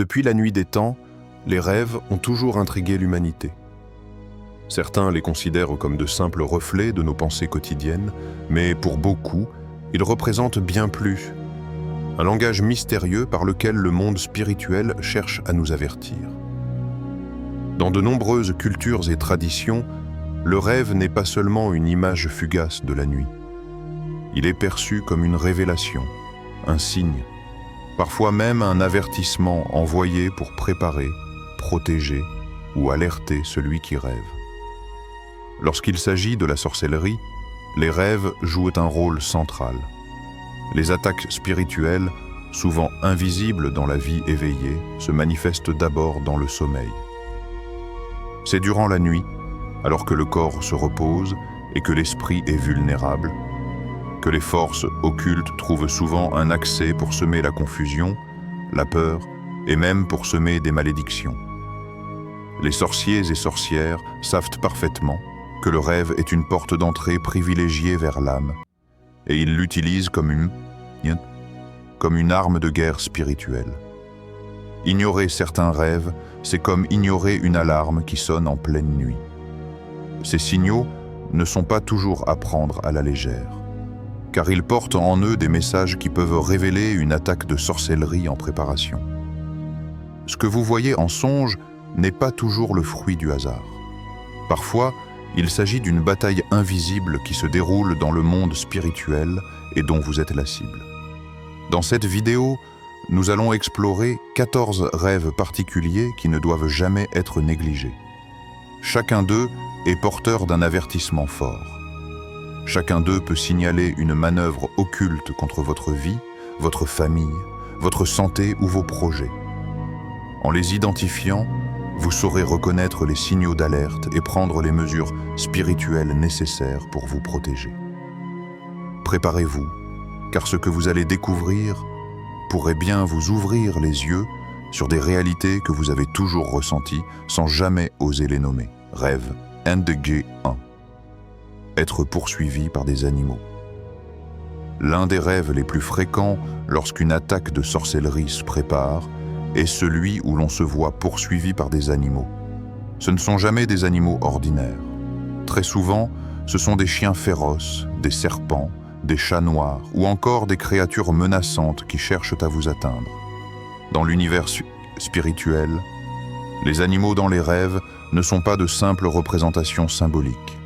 Depuis la nuit des temps, les rêves ont toujours intrigué l'humanité. Certains les considèrent comme de simples reflets de nos pensées quotidiennes, mais pour beaucoup, ils représentent bien plus. Un langage mystérieux par lequel le monde spirituel cherche à nous avertir. Dans de nombreuses cultures et traditions, le rêve n'est pas seulement une image fugace de la nuit. Il est perçu comme une révélation, un signe, parfois même un avertissement envoyé pour préparer, protéger ou alerter celui qui rêve. Lorsqu'il s'agit de la sorcellerie, les rêves jouent un rôle central. Les attaques spirituelles, souvent invisibles dans la vie éveillée, se manifestent d'abord dans le sommeil. C'est durant la nuit, alors que le corps se repose et que l'esprit est vulnérable, que les forces occultes trouvent souvent un accès pour semer la confusion, la peur et même pour semer des malédictions. Les sorciers et sorcières savent parfaitement que le rêve est une porte d'entrée privilégiée vers l'âme, et ils l'utilisent comme une arme de guerre spirituelle. Ignorer certains rêves, c'est comme ignorer une alarme qui sonne en pleine nuit. Ces signaux ne sont pas toujours à prendre à la légère, car ils portent en eux des messages qui peuvent révéler une attaque de sorcellerie en préparation. Ce que vous voyez en songe n'est pas toujours le fruit du hasard. Parfois, il s'agit d'une bataille invisible qui se déroule dans le monde spirituel et dont vous êtes la cible. Dans cette vidéo, nous allons explorer 14 rêves particuliers qui ne doivent jamais être négligés. Chacun d'eux est porteur d'un avertissement fort. Chacun d'eux peut signaler une manœuvre occulte contre votre vie, votre famille, votre santé ou vos projets. En les identifiant, vous saurez reconnaître les signaux d'alerte et prendre les mesures spirituelles nécessaires pour vous protéger. Préparez-vous, car ce que vous allez découvrir pourrait bien vous ouvrir les yeux sur des réalités que vous avez toujours ressenties sans jamais oser les nommer. Rêve NDG1. Être poursuivi par des animaux. L'un des rêves les plus fréquents lorsqu'une attaque de sorcellerie se prépare est celui où l'on se voit poursuivi par des animaux. Ce ne sont jamais des animaux ordinaires. Très souvent, ce sont des chiens féroces, des serpents, des chats noirs ou encore des créatures menaçantes qui cherchent à vous atteindre. Dans l'univers spirituel, les animaux dans les rêves ne sont pas de simples représentations symboliques.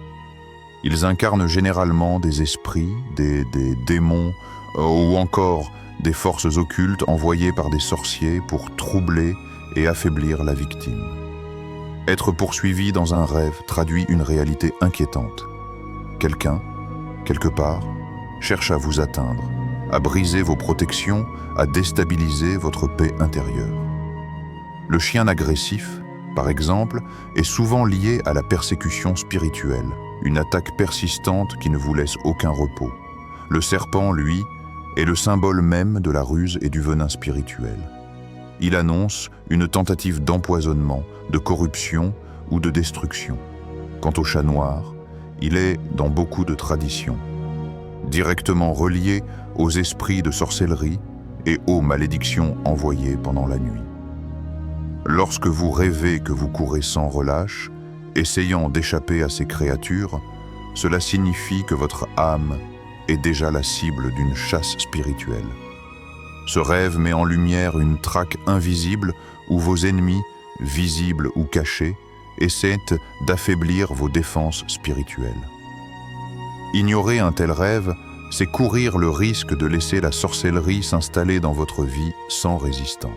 Ils incarnent généralement des esprits, des démons ou encore des forces occultes envoyées par des sorciers pour troubler et affaiblir la victime. Être poursuivi dans un rêve traduit une réalité inquiétante. Quelqu'un, quelque part, cherche à vous atteindre, à briser vos protections, à déstabiliser votre paix intérieure. Le chien agressif, par exemple, est souvent lié à la persécution spirituelle, une attaque persistante qui ne vous laisse aucun repos. Le serpent, lui, est le symbole même de la ruse et du venin spirituel. Il annonce une tentative d'empoisonnement, de corruption ou de destruction. Quant au chat noir, il est, dans beaucoup de traditions, directement relié aux esprits de sorcellerie et aux malédictions envoyées pendant la nuit. Lorsque vous rêvez que vous courez sans relâche, essayant d'échapper à ces créatures, cela signifie que votre âme est déjà la cible d'une chasse spirituelle. Ce rêve met en lumière une traque invisible où vos ennemis, visibles ou cachés, essaient d'affaiblir vos défenses spirituelles. Ignorer un tel rêve, c'est courir le risque de laisser la sorcellerie s'installer dans votre vie sans résistance.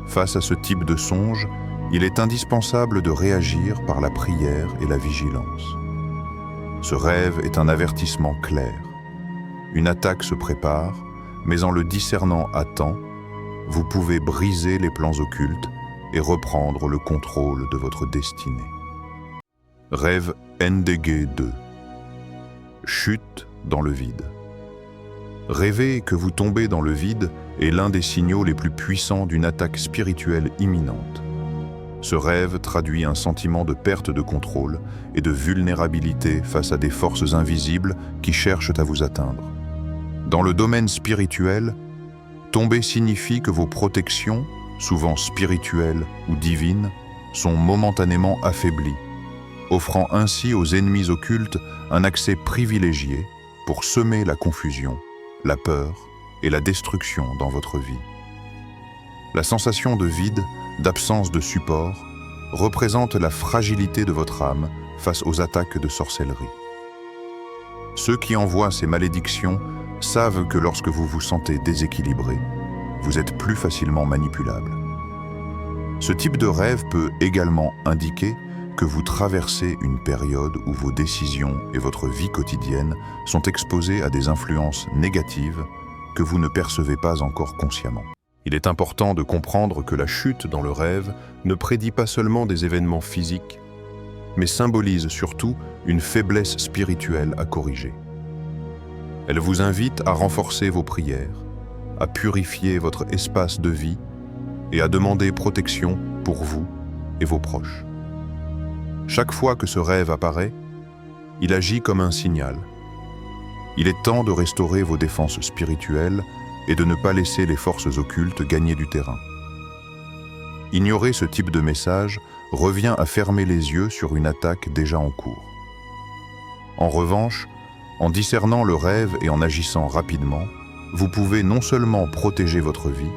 Face à ce type de songe, il est indispensable de réagir par la prière et la vigilance. Ce rêve est un avertissement clair. Une attaque se prépare, mais en le discernant à temps, vous pouvez briser les plans occultes et reprendre le contrôle de votre destinée. Rêve NDG2. Chute dans le vide. Rêver que vous tombez dans le vide est l'un des signaux les plus puissants d'une attaque spirituelle imminente. Ce rêve traduit un sentiment de perte de contrôle et de vulnérabilité face à des forces invisibles qui cherchent à vous atteindre. Dans le domaine spirituel, tomber signifie que vos protections, souvent spirituelles ou divines, sont momentanément affaiblies, offrant ainsi aux ennemis occultes un accès privilégié pour semer la confusion, la peur et la destruction dans votre vie. La sensation de vide, d'absence de support, représente la fragilité de votre âme face aux attaques de sorcellerie. Ceux qui envoient ces malédictions savent que lorsque vous vous sentez déséquilibré, vous êtes plus facilement manipulable. Ce type de rêve peut également indiquer que vous traversez une période où vos décisions et votre vie quotidienne sont exposées à des influences négatives que vous ne percevez pas encore consciemment. Il est important de comprendre que la chute dans le rêve ne prédit pas seulement des événements physiques, mais symbolise surtout une faiblesse spirituelle à corriger. Elle vous invite à renforcer vos prières, à purifier votre espace de vie et à demander protection pour vous et vos proches. Chaque fois que ce rêve apparaît, il agit comme un signal. Il est temps de restaurer vos défenses spirituelles et de ne pas laisser les forces occultes gagner du terrain. Ignorer ce type de message revient à fermer les yeux sur une attaque déjà en cours. En revanche, en discernant le rêve et en agissant rapidement, vous pouvez non seulement protéger votre vie,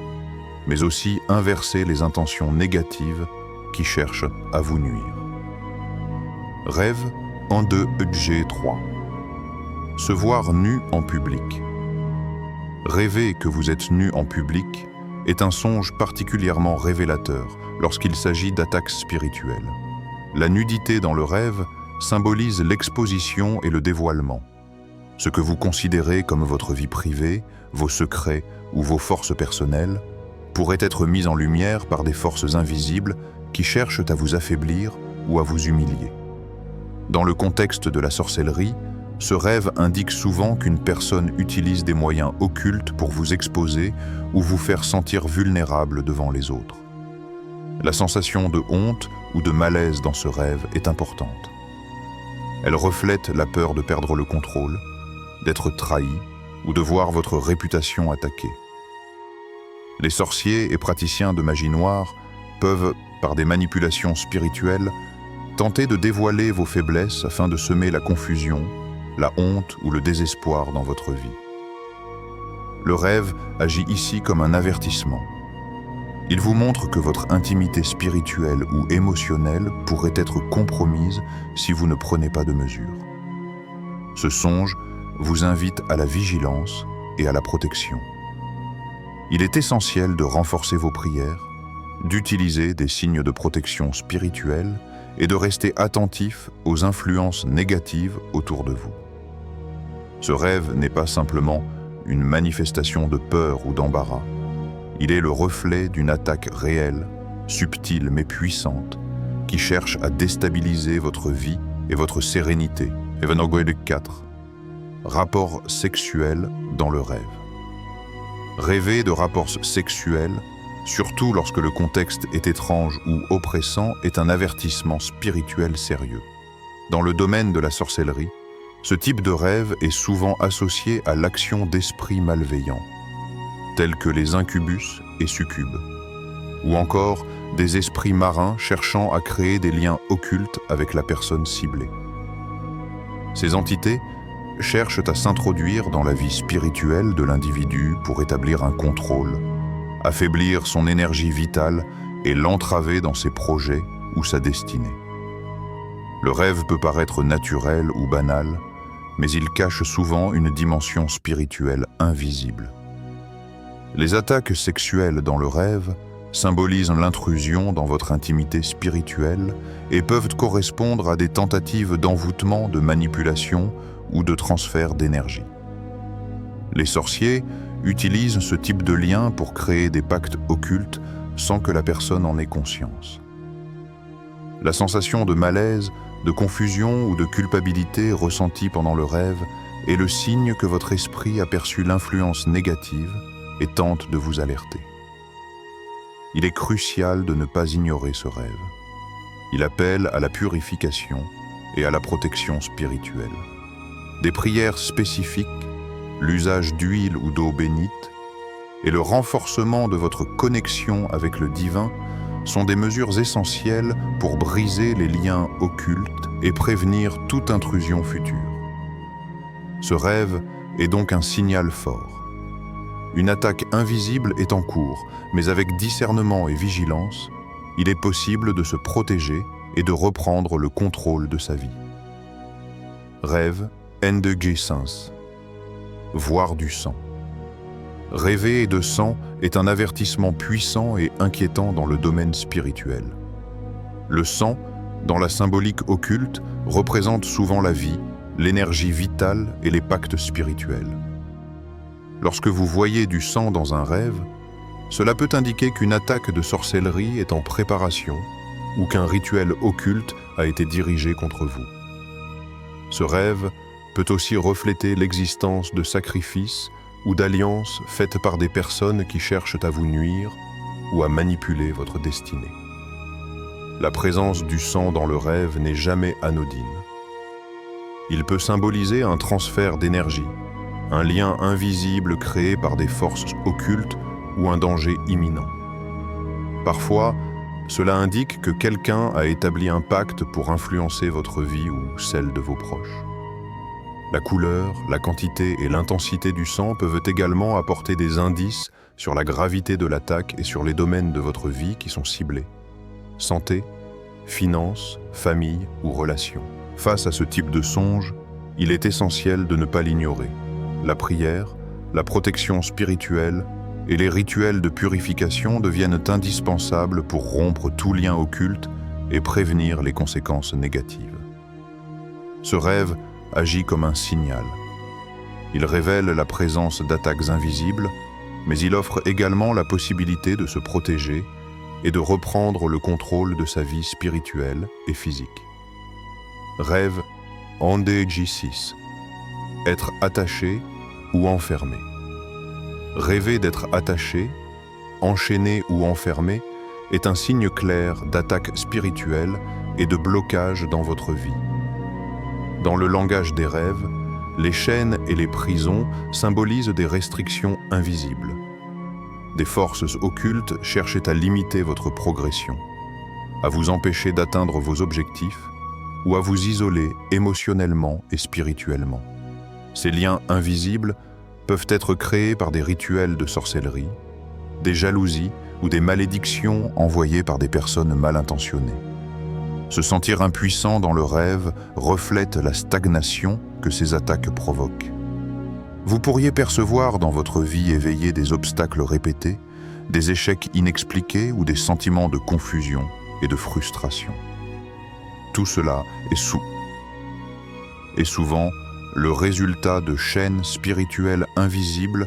mais aussi inverser les intentions négatives qui cherchent à vous nuire. Rêve 1-2-G3. Se voir nu en public. Rêver que vous êtes nu en public est un songe particulièrement révélateur lorsqu'il s'agit d'attaques spirituelles. La nudité dans le rêve symbolise l'exposition et le dévoilement. Ce que vous considérez comme votre vie privée, vos secrets ou vos forces personnelles pourrait être mis en lumière par des forces invisibles qui cherchent à vous affaiblir ou à vous humilier. Dans le contexte de la sorcellerie, ce rêve indique souvent qu'une personne utilise des moyens occultes pour vous exposer ou vous faire sentir vulnérable devant les autres. La sensation de honte ou de malaise dans ce rêve est importante. Elle reflète la peur de perdre le contrôle, d'être trahi ou de voir votre réputation attaquée. Les sorciers et praticiens de magie noire peuvent, par des manipulations spirituelles, tenter de dévoiler vos faiblesses afin de semer la confusion, la honte ou le désespoir dans votre vie. Le rêve agit ici comme un avertissement. Il vous montre que votre intimité spirituelle ou émotionnelle pourrait être compromise si vous ne prenez pas de mesures. Ce songe vous invite à la vigilance et à la protection. Il est essentiel de renforcer vos prières, d'utiliser des signes de protection spirituelle et de rester attentif aux influences négatives autour de vous. Ce rêve n'est pas simplement une manifestation de peur ou d'embarras. Il est le reflet d'une attaque réelle, subtile mais puissante, qui cherche à déstabiliser votre vie et votre sérénité. Evangelho 4. Rapport sexuel dans le rêve. Rêver de rapports sexuels, surtout lorsque le contexte est étrange ou oppressant, est un avertissement spirituel sérieux. Dans le domaine de la sorcellerie, ce type de rêve est souvent associé à l'action d'esprits malveillants, tels que les incubus et succubes, ou encore des esprits marins cherchant à créer des liens occultes avec la personne ciblée. Ces entités cherchent à s'introduire dans la vie spirituelle de l'individu pour établir un contrôle, affaiblir son énergie vitale et l'entraver dans ses projets ou sa destinée. Le rêve peut paraître naturel ou banal, mais il cache souvent une dimension spirituelle invisible. Les attaques sexuelles dans le rêve symbolisent l'intrusion dans votre intimité spirituelle et peuvent correspondre à des tentatives d'envoûtement, de manipulation ou de transfert d'énergie. Les sorciers utilisent ce type de lien pour créer des pactes occultes sans que la personne en ait conscience. La sensation de malaise, de confusion ou de culpabilité ressentie pendant le rêve est le signe que votre esprit a perçu l'influence négative et tente de vous alerter. Il est crucial de ne pas ignorer ce rêve. Il appelle à la purification et à la protection spirituelle. Des prières spécifiques, l'usage d'huile ou d'eau bénite, et le renforcement de votre connexion avec le divin sont des mesures essentielles pour briser les liens occultes et prévenir toute intrusion future. Ce rêve est donc un signal fort. Une attaque invisible est en cours, mais avec discernement et vigilance, il est possible de se protéger et de reprendre le contrôle de sa vie. Rêve N2G5. Voir du sang. Rêver de sang est un avertissement puissant et inquiétant dans le domaine spirituel. Le sang, dans la symbolique occulte, représente souvent la vie, l'énergie vitale et les pactes spirituels. Lorsque vous voyez du sang dans un rêve, cela peut indiquer qu'une attaque de sorcellerie est en préparation ou qu'un rituel occulte a été dirigé contre vous. Ce rêve peut aussi refléter l'existence de sacrifices ou d'alliances faites par des personnes qui cherchent à vous nuire ou à manipuler votre destinée. La présence du sang dans le rêve n'est jamais anodine. Il peut symboliser un transfert d'énergie, un lien invisible créé par des forces occultes ou un danger imminent. Parfois, cela indique que quelqu'un a établi un pacte pour influencer votre vie ou celle de vos proches. La couleur, la quantité et l'intensité du sang peuvent également apporter des indices sur la gravité de l'attaque et sur les domaines de votre vie qui sont ciblés. Santé, finances, famille ou relations. Face à ce type de songe, il est essentiel de ne pas l'ignorer. La prière, la protection spirituelle et les rituels de purification deviennent indispensables pour rompre tout lien occulte et prévenir les conséquences négatives. Ce rêve agit comme un signal. Il révèle la présence d'attaques invisibles, mais il offre également la possibilité de se protéger et de reprendre le contrôle de sa vie spirituelle et physique. Rêve N2G6. Être attaché ou enfermé. Rêver d'être attaché, enchaîné ou enfermé est un signe clair d'attaque spirituelle et de blocage dans votre vie. Dans le langage des rêves, les chaînes et les prisons symbolisent des restrictions invisibles. Des forces occultes cherchent à limiter votre progression, à vous empêcher d'atteindre vos objectifs ou à vous isoler émotionnellement et spirituellement. Ces liens invisibles peuvent être créés par des rituels de sorcellerie, des jalousies ou des malédictions envoyées par des personnes mal intentionnées. Se sentir impuissant dans le rêve reflète la stagnation que ces attaques provoquent. Vous pourriez percevoir dans votre vie éveillée des obstacles répétés, des échecs inexpliqués ou des sentiments de confusion et de frustration. Tout cela est souvent le résultat de chaînes spirituelles invisibles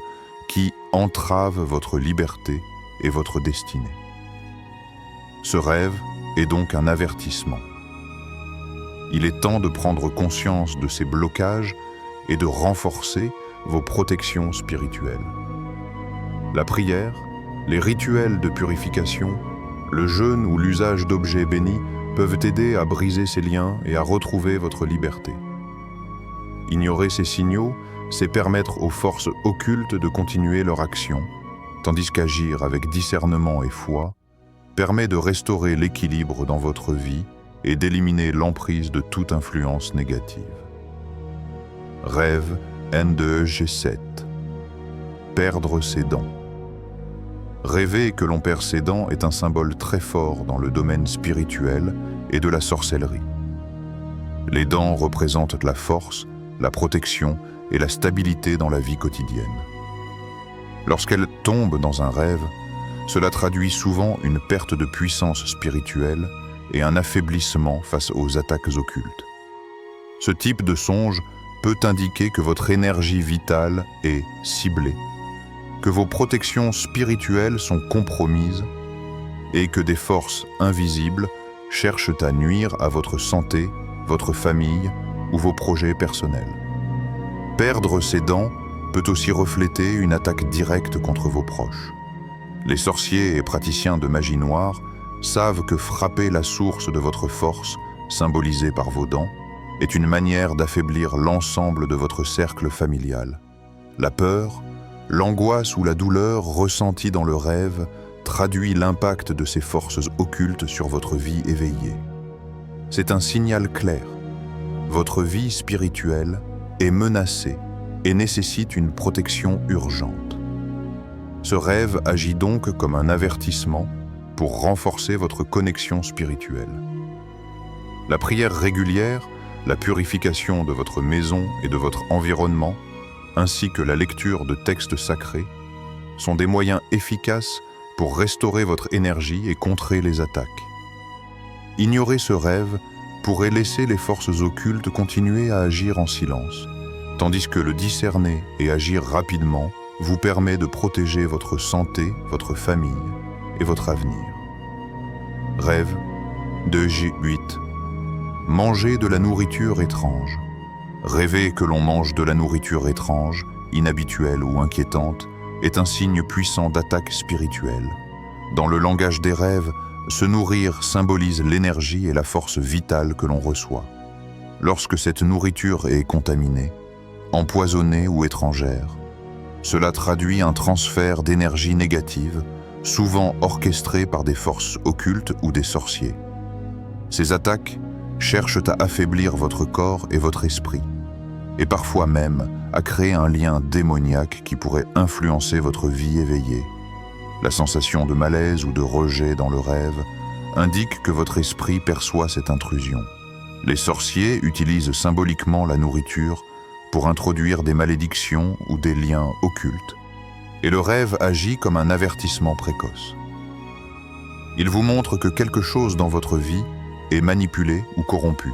qui entravent votre liberté et votre destinée. Ce rêve est donc un avertissement. Il est temps de prendre conscience de ces blocages et de renforcer vos protections spirituelles. La prière, les rituels de purification, le jeûne ou l'usage d'objets bénis peuvent aider à briser ces liens et à retrouver votre liberté. Ignorer ces signaux, c'est permettre aux forces occultes de continuer leur action, tandis qu'agir avec discernement et foi permet de restaurer l'équilibre dans votre vie et d'éliminer l'emprise de toute influence négative. Rêve N2G7. Perdre ses dents. Rêver que l'on perd ses dents est un symbole très fort dans le domaine spirituel et de la sorcellerie. Les dents représentent la force, la protection et la stabilité dans la vie quotidienne. Lorsqu'elles tombent dans un rêve, cela traduit souvent une perte de puissance spirituelle et un affaiblissement face aux attaques occultes. Ce type de songe peut indiquer que votre énergie vitale est ciblée, que vos protections spirituelles sont compromises et que des forces invisibles cherchent à nuire à votre santé, votre famille ou vos projets personnels. Perdre ses dents peut aussi refléter une attaque directe contre vos proches. Les sorciers et praticiens de magie noire savent que frapper la source de votre force, symbolisée par vos dents, est une manière d'affaiblir l'ensemble de votre cercle familial. La peur, L'angoisse ou la douleur ressentie dans le rêve traduit l'impact de ces forces occultes sur votre vie éveillée. C'est un signal clair. Votre vie spirituelle est menacée et nécessite une protection urgente. Ce rêve agit donc comme un avertissement pour renforcer votre connexion spirituelle. La prière régulière, la purification de votre maison et de votre environnement, ainsi que la lecture de textes sacrés, sont des moyens efficaces pour restaurer votre énergie et contrer les attaques. Ignorer ce rêve pourrait laisser les forces occultes continuer à agir en silence, tandis que le discerner et agir rapidement vous permet de protéger votre santé, votre famille et votre avenir. Rêve 2J8. Manger de la nourriture étrange. Rêver que l'on mange de la nourriture étrange, inhabituelle ou inquiétante, est un signe puissant d'attaque spirituelle. Dans le langage des rêves, se nourrir symbolise l'énergie et la force vitale que l'on reçoit. Lorsque cette nourriture est contaminée, empoisonnée ou étrangère, cela traduit un transfert d'énergie négative, souvent orchestré par des forces occultes ou des sorciers. Ces attaques cherchent à affaiblir votre corps et votre esprit, et parfois même à créer un lien démoniaque qui pourrait influencer votre vie éveillée. La sensation de malaise ou de rejet dans le rêve indique que votre esprit perçoit cette intrusion. Les sorciers utilisent symboliquement la nourriture pour introduire des malédictions ou des liens occultes, et le rêve agit comme un avertissement précoce. Il vous montre que quelque chose dans votre vie est manipulé ou corrompu,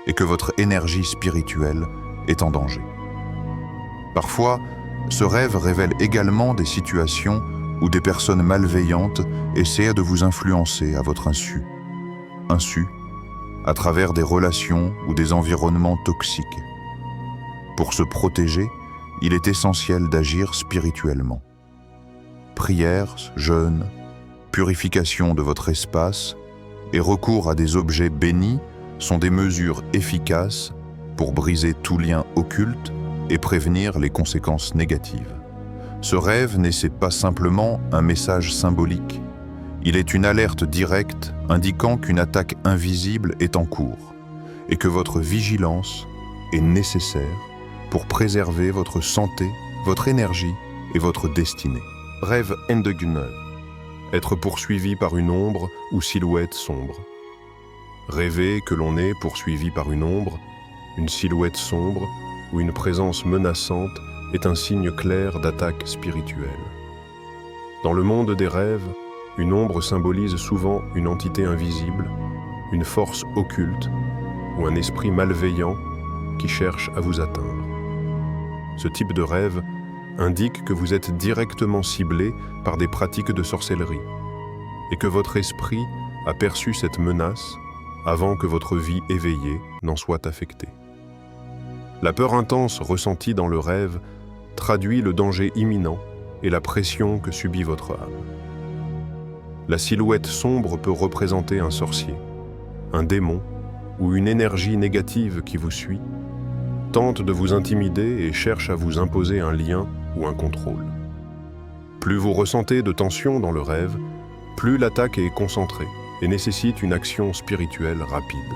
et que votre énergie spirituelle est en danger. Parfois, ce rêve révèle également des situations où des personnes malveillantes essaient de vous influencer à votre insu, à travers des relations ou des environnements toxiques. Pour se protéger, il est essentiel d'agir spirituellement. Prière, jeûne, purification de votre espace et recours à des objets bénis sont des mesures efficaces pour briser tout lien occulte et prévenir les conséquences négatives. Ce rêve n'est pas simplement un message symbolique. Il est une alerte directe indiquant qu'une attaque invisible est en cours et que votre vigilance est nécessaire pour préserver votre santé, votre énergie et votre destinée. Rêve Endegunner. Être poursuivi par une ombre ou silhouette sombre. Rêver que l'on est poursuivi par une ombre, une silhouette sombre ou une présence menaçante est un signe clair d'attaque spirituelle. Dans le monde des rêves, une ombre symbolise souvent une entité invisible, une force occulte ou un esprit malveillant qui cherche à vous atteindre. Ce type de rêve indique que vous êtes directement ciblé par des pratiques de sorcellerie et que votre esprit a perçu cette menace avant que votre vie éveillée n'en soit affectée. La peur intense ressentie dans le rêve traduit le danger imminent et la pression que subit votre âme. La silhouette sombre peut représenter un sorcier, un démon ou une énergie négative qui vous suit, tente de vous intimider et cherche à vous imposer un lien ou un contrôle. Plus vous ressentez de tension dans le rêve, plus l'attaque est concentrée et nécessite une action spirituelle rapide.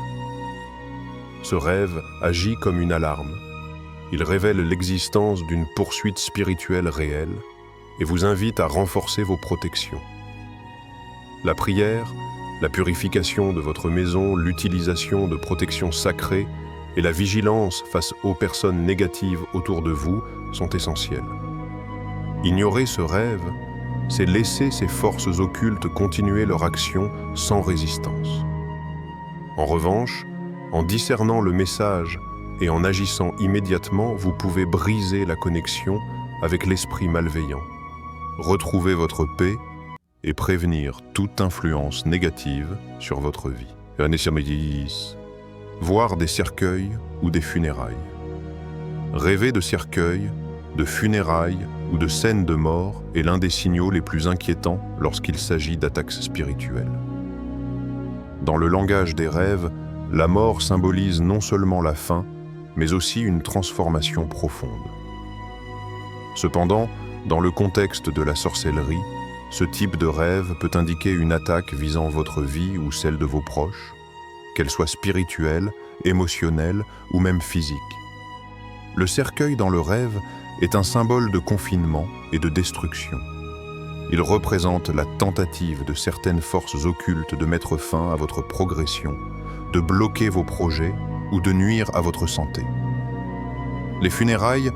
Ce rêve agit comme une alarme. Il révèle l'existence d'une poursuite spirituelle réelle et vous invite à renforcer vos protections. La prière, la purification de votre maison, l'utilisation de protections sacrées et la vigilance face aux personnes négatives autour de vous sont essentielles. Ignorer ce rêve, c'est laisser ces forces occultes continuer leur action sans résistance. En revanche, en discernant le message et en agissant immédiatement, vous pouvez briser la connexion avec l'esprit malveillant, retrouver votre paix et prévenir toute influence négative sur votre vie. Voir des cercueils ou des funérailles. Rêver de cercueils, de funérailles ou de scènes de mort est l'un des signaux les plus inquiétants lorsqu'il s'agit d'attaques spirituelles. Dans le langage des rêves, la mort symbolise non seulement la fin, mais aussi une transformation profonde. Cependant, Dans le contexte de la sorcellerie, ce type de rêve peut indiquer une attaque visant votre vie ou celle de vos proches, qu'elle soit spirituelle, émotionnelle ou même physique. Le cercueil dans le rêve est un symbole de confinement et de destruction. Il représente la tentative de certaines forces occultes de mettre fin à votre progression, de bloquer vos projets ou de nuire à votre santé. Les funérailles,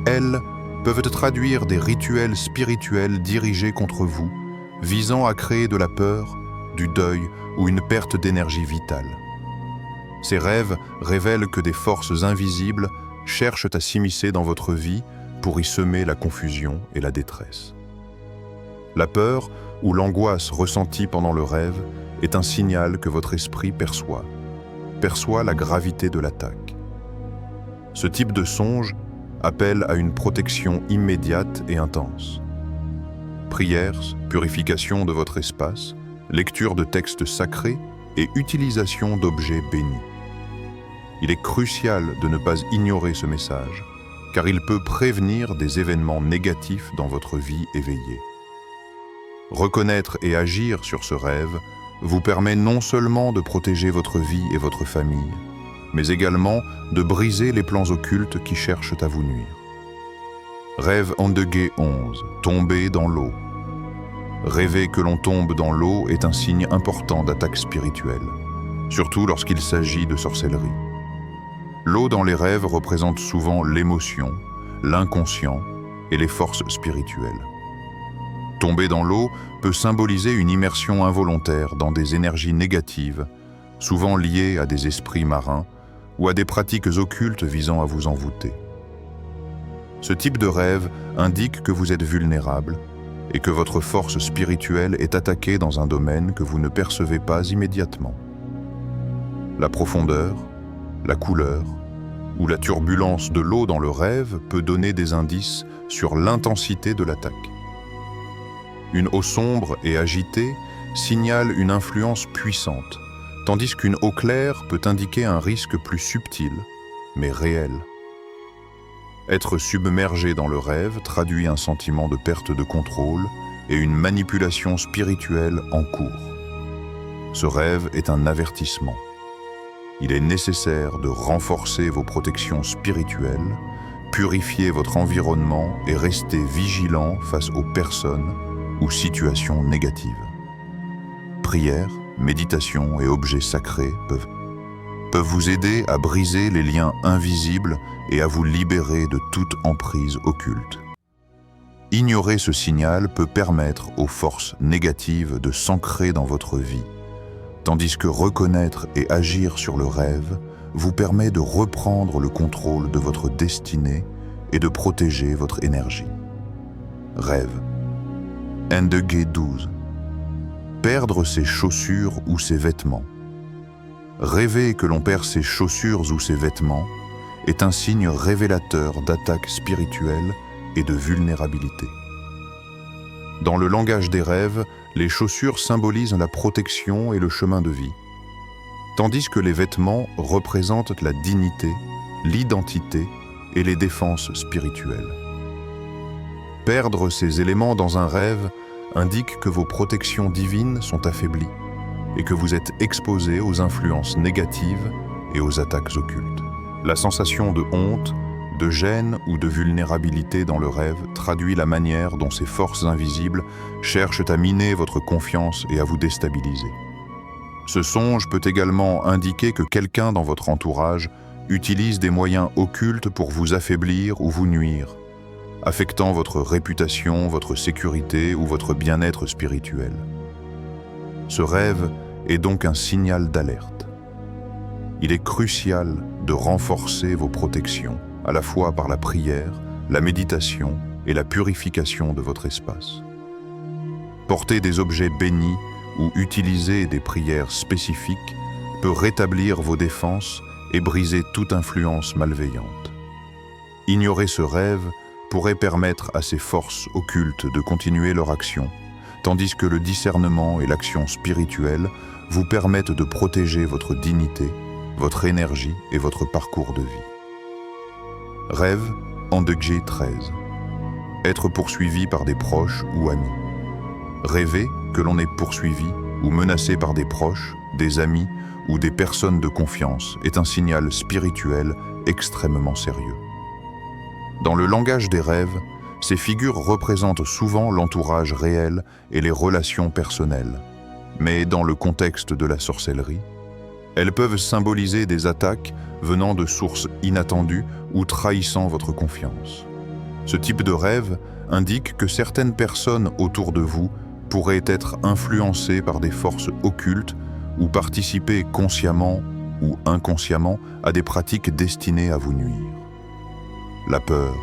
elles, peuvent traduire des rituels spirituels dirigés contre vous, visant à créer de la peur, du deuil ou une perte d'énergie vitale. Ces rêves révèlent que des forces invisibles cherchent à s'immiscer dans votre vie pour y semer la confusion et la détresse. La peur ou l'angoisse ressentie pendant le rêve est un signal que votre esprit perçoit la gravité de l'attaque. Ce type de songe appelle à une protection immédiate et intense. Prières, purification de votre espace, lecture de textes sacrés et utilisation d'objets bénis. Il est crucial de ne pas ignorer ce message, car il peut prévenir des événements négatifs dans votre vie éveillée. Reconnaître et agir sur ce rêve vous permet non seulement de protéger votre vie et votre famille, mais également de briser les plans occultes qui cherchent à vous nuire. Rêve Endeugué 11, tomber dans l'eau. Rêver que l'on tombe dans l'eau est un signe important d'attaque spirituelle, surtout lorsqu'il s'agit de sorcellerie. L'eau dans les rêves représente souvent l'émotion, l'inconscient et les forces spirituelles. Tomber dans l'eau peut symboliser une immersion involontaire dans des énergies négatives, souvent liées à des esprits marins ou à des pratiques occultes visant à vous envoûter. Ce type de rêve indique que vous êtes vulnérable et que votre force spirituelle est attaquée dans un domaine que vous ne percevez pas immédiatement. La profondeur, la couleur ou la turbulence de l'eau dans le rêve peut donner des indices sur l'intensité de l'attaque. Une eau sombre et agitée signale une influence puissante, tandis qu'une eau claire peut indiquer un risque plus subtil, mais réel. Être submergé dans le rêve traduit un sentiment de perte de contrôle et une manipulation spirituelle en cours. Ce rêve est un avertissement. Il est nécessaire de renforcer vos protections spirituelles, purifier votre environnement et rester vigilant face aux personnes ou situations négatives. Prières, méditation et objets sacrés peuvent vous aider à briser les liens invisibles et à vous libérer de toute emprise occulte. Ignorer ce signal peut permettre aux forces négatives de s'ancrer dans votre vie, tandis que reconnaître et agir sur le rêve vous permet de reprendre le contrôle de votre destinée et de protéger votre énergie. Rêve. Endeugué 12. Perdre ses chaussures ou ses vêtements. Rêver que l'on perd ses chaussures ou ses vêtements est un signe révélateur d'attaque spirituelle et de vulnérabilité. Dans le langage des rêves, les chaussures symbolisent la protection et le chemin de vie, tandis que les vêtements représentent la dignité, l'identité et les défenses spirituelles. Perdre ces éléments dans un rêve indique que vos protections divines sont affaiblies et que vous êtes exposé aux influences négatives et aux attaques occultes. La sensation de honte, de gêne ou de vulnérabilité dans le rêve traduit la manière dont ces forces invisibles cherchent à miner votre confiance et à vous déstabiliser. Ce songe peut également indiquer que quelqu'un dans votre entourage utilise des moyens occultes pour vous affaiblir ou vous nuire, affectant votre réputation, votre sécurité ou votre bien-être spirituel. Ce rêve est donc un signal d'alerte. Il est crucial de renforcer vos protections, à la fois par la prière, la méditation et la purification de votre espace. Porter des objets bénis ou utiliser des prières spécifiques peut rétablir vos défenses et briser toute influence malveillante. Ignorer ce rêve pourrait permettre à ces forces occultes de continuer leur action, tandis que le discernement et l'action spirituelle vous permettent de protéger votre dignité, votre énergie et votre parcours de vie. Rêve Endeugué 13. Être poursuivi par des proches ou amis. Rêver que l'on est poursuivi ou menacé par des proches, des amis ou des personnes de confiance est un signal spirituel extrêmement sérieux. Dans le langage des rêves, ces figures représentent souvent l'entourage réel et les relations personnelles. Mais dans le contexte de la sorcellerie, elles peuvent symboliser des attaques venant de sources inattendues ou trahissant votre confiance. Ce type de rêve indique que certaines personnes autour de vous pourraient être influencées par des forces occultes ou participer consciemment ou inconsciemment à des pratiques destinées à vous nuire. La peur,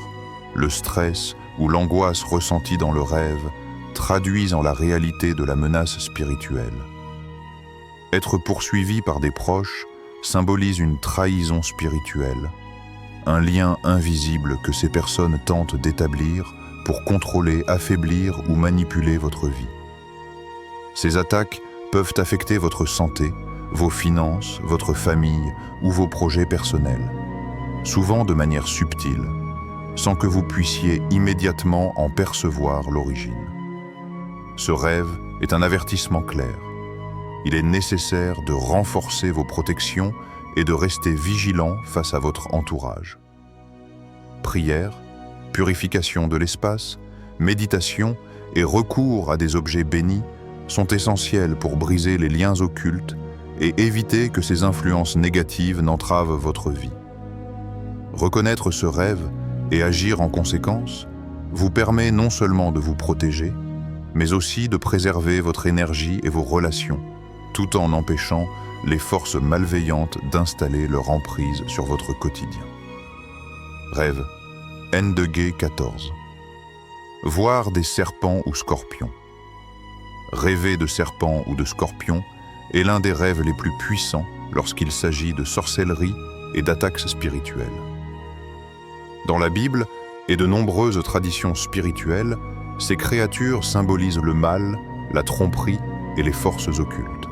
le stress ou l'angoisse ressentie dans le rêve traduisent en la réalité de la menace spirituelle. Être poursuivi par des proches symbolise une trahison spirituelle, un lien invisible que ces personnes tentent d'établir pour contrôler, affaiblir ou manipuler votre vie. Ces attaques peuvent affecter votre santé, vos finances, votre famille ou vos projets personnels, souvent de manière subtile, sans que vous puissiez immédiatement en percevoir l'origine. Ce rêve est un avertissement clair. Il est nécessaire de renforcer vos protections et de rester vigilant face à votre entourage. Prière, purification de l'espace, méditation et recours à des objets bénis sont essentiels pour briser les liens occultes et éviter que ces influences négatives n'entravent votre vie. Reconnaître ce rêve et agir en conséquence vous permet non seulement de vous protéger, mais aussi de préserver votre énergie et vos relations, tout en empêchant les forces malveillantes d'installer leur emprise sur votre quotidien. Rêve, Ndege 14. Voir des serpents ou scorpions. Rêver de serpents ou de scorpions est l'un des rêves les plus puissants lorsqu'il s'agit de sorcellerie et d'attaques spirituelles. Dans la Bible et de nombreuses traditions spirituelles, ces créatures symbolisent le mal, la tromperie et les forces occultes.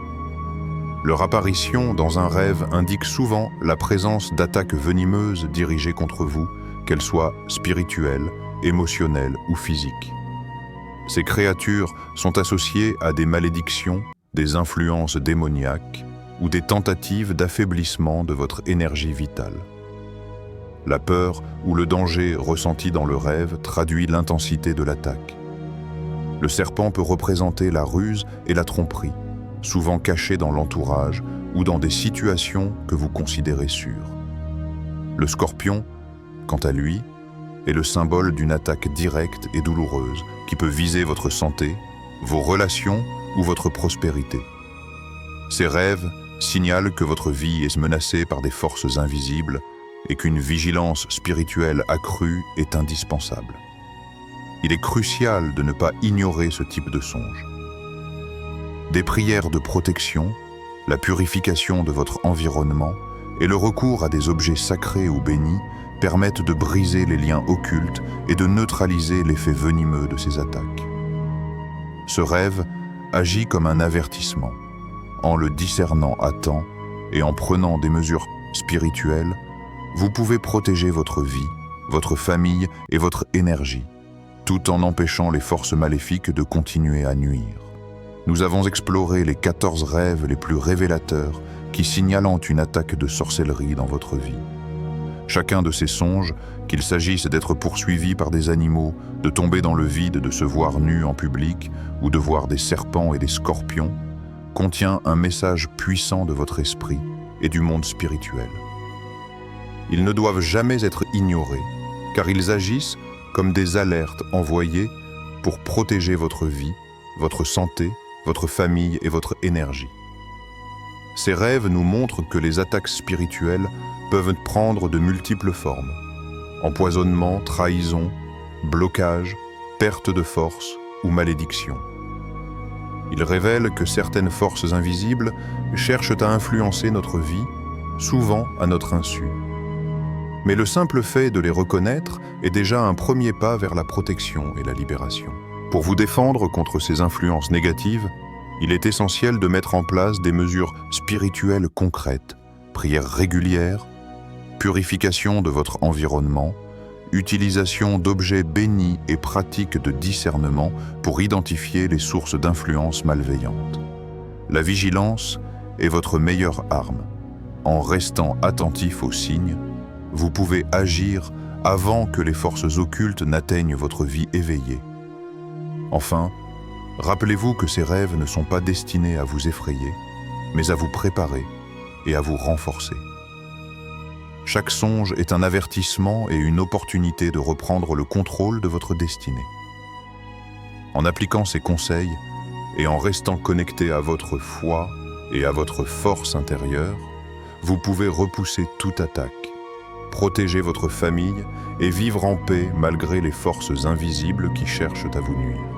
Leur apparition dans un rêve indique souvent la présence d'attaques venimeuses dirigées contre vous, qu'elles soient spirituelles, émotionnelles ou physiques. Ces créatures sont associées à des malédictions, des influences démoniaques ou des tentatives d'affaiblissement de votre énergie vitale. La peur ou le danger ressenti dans le rêve traduit l'intensité de l'attaque. Le serpent peut représenter la ruse et la tromperie, souvent cachées dans l'entourage ou dans des situations que vous considérez sûres. Le scorpion, quant à lui, est le symbole d'une attaque directe et douloureuse qui peut viser votre santé, vos relations ou votre prospérité. Ces rêves signalent que votre vie est menacée par des forces invisibles et qu'une vigilance spirituelle accrue est indispensable. Il est crucial de ne pas ignorer ce type de songe. Des prières de protection, la purification de votre environnement et le recours à des objets sacrés ou bénis permettent de briser les liens occultes et de neutraliser l'effet venimeux de ces attaques. Ce rêve agit comme un avertissement. En le discernant à temps et en prenant des mesures spirituelles, vous pouvez protéger votre vie, votre famille et votre énergie, tout en empêchant les forces maléfiques de continuer à nuire. Nous avons exploré les 14 rêves les plus révélateurs qui signalent une attaque de sorcellerie dans votre vie. Chacun de ces songes, qu'il s'agisse d'être poursuivi par des animaux, de tomber dans le vide, de se voir nu en public ou de voir des serpents et des scorpions, contient un message puissant de votre esprit et du monde spirituel. Ils ne doivent jamais être ignorés, car ils agissent comme des alertes envoyées pour protéger votre vie, votre santé, votre famille et votre énergie. Ces rêves nous montrent que les attaques spirituelles peuvent prendre de multiples formes. Empoisonnement, trahison, blocage, perte de force ou malédiction. Ils révèlent que certaines forces invisibles cherchent à influencer notre vie, souvent à notre insu. Mais le simple fait de les reconnaître est déjà un premier pas vers la protection et la libération. Pour vous défendre contre ces influences négatives, il est essentiel de mettre en place des mesures spirituelles concrètes, prières régulières, purification de votre environnement, utilisation d'objets bénis et pratiques de discernement pour identifier les sources d'influence malveillantes. La vigilance est votre meilleure arme. En restant attentif aux signes, vous pouvez agir avant que les forces occultes n'atteignent votre vie éveillée. Enfin, rappelez-vous que ces rêves ne sont pas destinés à vous effrayer, mais à vous préparer et à vous renforcer. Chaque songe est un avertissement et une opportunité de reprendre le contrôle de votre destinée. En appliquant ces conseils et en restant connecté à votre foi et à votre force intérieure, vous pouvez repousser toute attaque, protéger votre famille et vivre en paix malgré les forces invisibles qui cherchent à vous nuire.